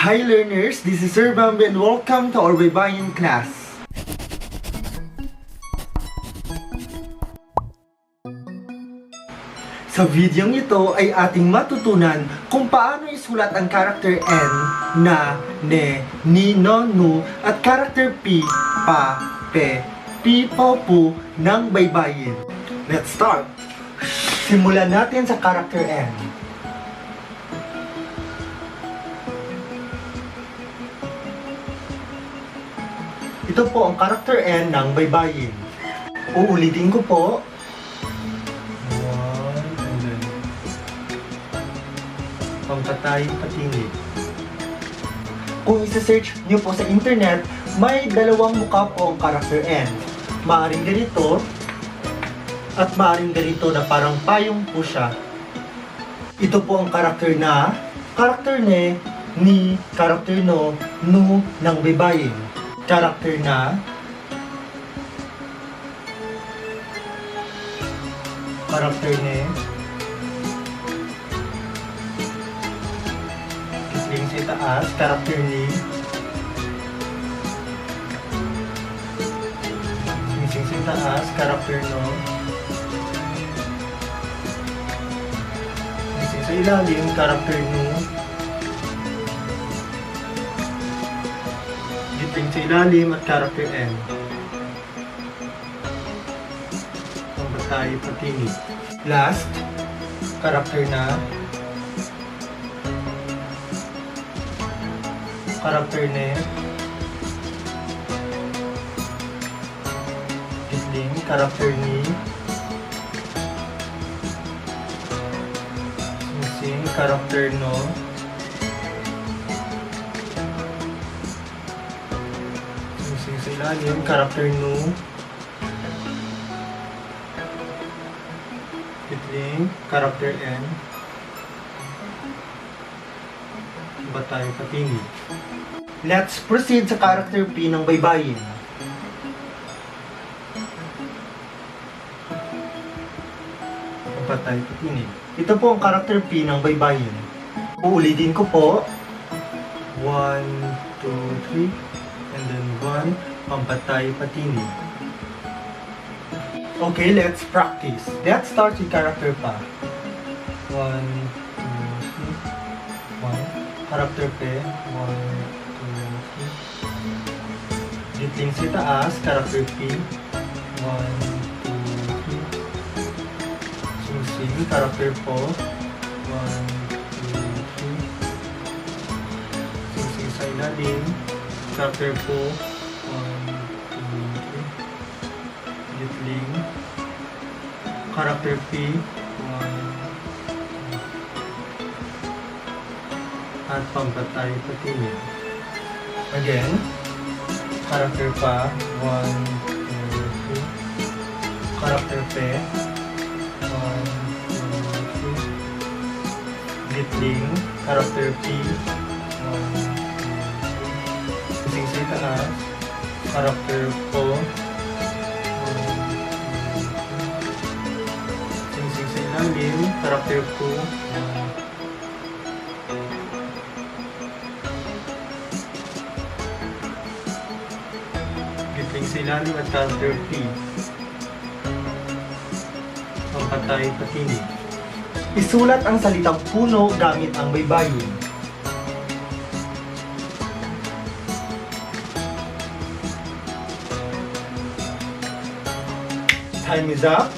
Hi learners, this is Sir Bambi and welcome to our Baybayin class. Sa videong ito ay ating matutunan kung paano isulat ang character N na, ne, ni, no, nu at character P, pa, pe, pi, po, pu ng baybayin. Let's start! Simulan natin sa character N. Ito po ang character N ng baybayin. Uulitin ko po. 1, and then pampatay, patingin. Kung isa-search nyo po sa internet, may dalawang mukha po ang character N. Maaring ganito at maaring ganito na parang payong po siya. Ito po ang character na, character ne, ni, character no, nu ng baybayin. Character na, character ne, kisling sa itaas, character ni, kisling sa itaas, character no, kisling sa ilalim, character nu, kisling sa ilalim at character N. Tayo patingin. Last, character na, character ne, kisling, character ni, sing, character no, sing sa ilalim, character nu, kitling, character N, ba tayo patingin. Let's proceed sa character P ng baybayin. Ba tayo patingin. Ito po ang character P ng baybayin. Uulitin ko po. 1, 2, 3, and then 1, pampatay patingin. Okay, let's practice. Let's start with character pa. 1, 2, 3, 1. Character pe. 1, 2, 3. Ditling sa taas, character P. 1, 2, 3. Susing, character po. 1, 2, 3. Susing sa ilalim, character po. 1, 2, 3. Ditling, character P, 1, at pampatay patingin. Again, character pa, 1, 2, 3, character P, 1, 2, 3, ditling, character P, 1, 2, 3, kising sa itaas, character po, ilalim, character po, gitling sa ilalim at character P. Pampatay patingin. Isulat ang salitang puno gamit ang baybayin. Time is up.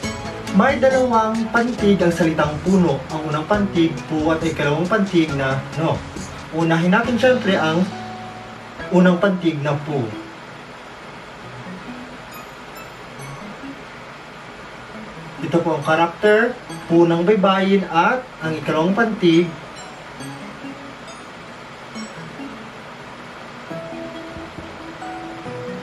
May dalawang pantig ang salitang puno. Ang unang pantig, pu, at ikalawang pantig na no. Unahin natin syempre ang unang pantig na pu. Ito po ang karakter, pu ng baybayin at ang ikalawang pantig.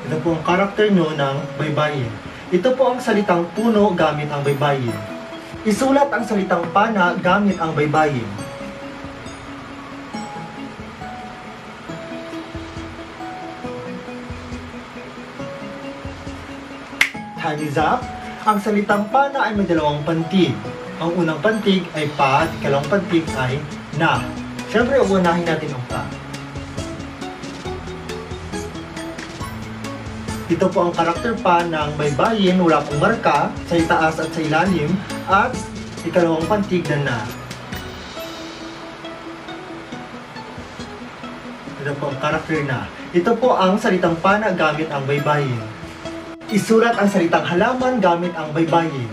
Ito po ang karakter nyo ng baybayin. Ito po ang salitang puno gamit ang baybayin. Isulat ang salitang pana gamit ang baybayin. Time is up. Ang salitang pana ay may dalawang pantig. Ang unang pantig ay pa at ikalawang pantig ay na. Siyempre, uunahin natin ang pa. Ito po ang karakter pa ng baybayin, wala pong marka sa itaas at sa ilalim, at ikalawang pantig na. Ito po ang karakter na. Ito po ang salitang pana gamit ang baybayin. Isulat ang salitang halaman gamit ang baybayin.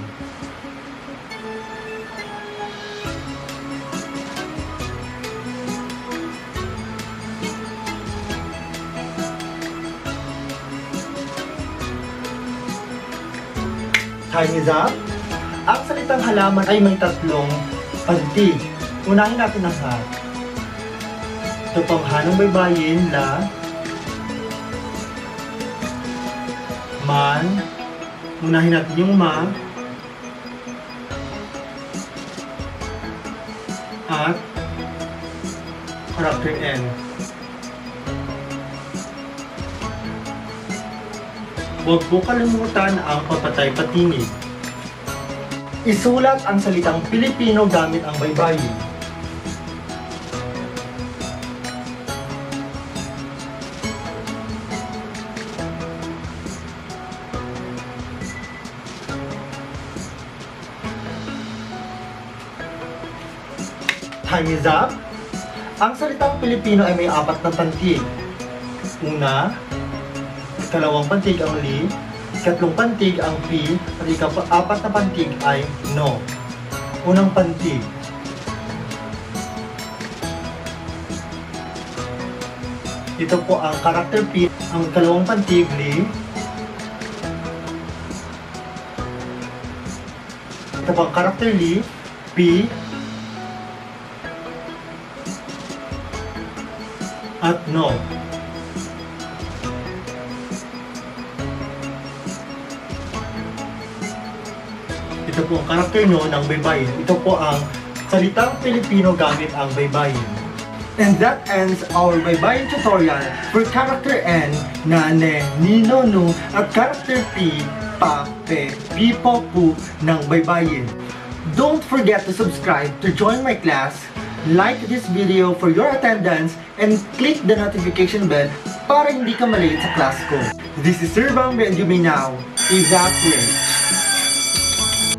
Time is up. Ang salitang halaman ay may tatlong pantig. Unahin natin ang ha. Ito pang ha ng baybayin, la, man. Unahin natin yung ma. At character N. Huwag po kalimutan ang papatay-patinig. Isulat ang salitang Pilipino gamit ang baybayin. Time is up. Ang salitang Pilipino ay may 4 na pantig. Una, ikalawang pantig ang li, ikatlong pantig ang pi, at apat na pantig ay no. Unang pantig. Ito po ang karakter P, ang ikalawang pantig li. Ito po ang karakter li, P, at no. Ito po ang karakter no ng baybayin. Ito po ang salitang Pilipino gamit ang baybayin. And that ends our baybayin tutorial for character N, nane, nino, nu, at character P, pa, pe, pipo, pu ng baybayin. Don't forget to subscribe to join my class, like this video for your attendance, and click the notification bell para hindi ka malate sa class ko. This is Sir Bambi and you may now evaporate.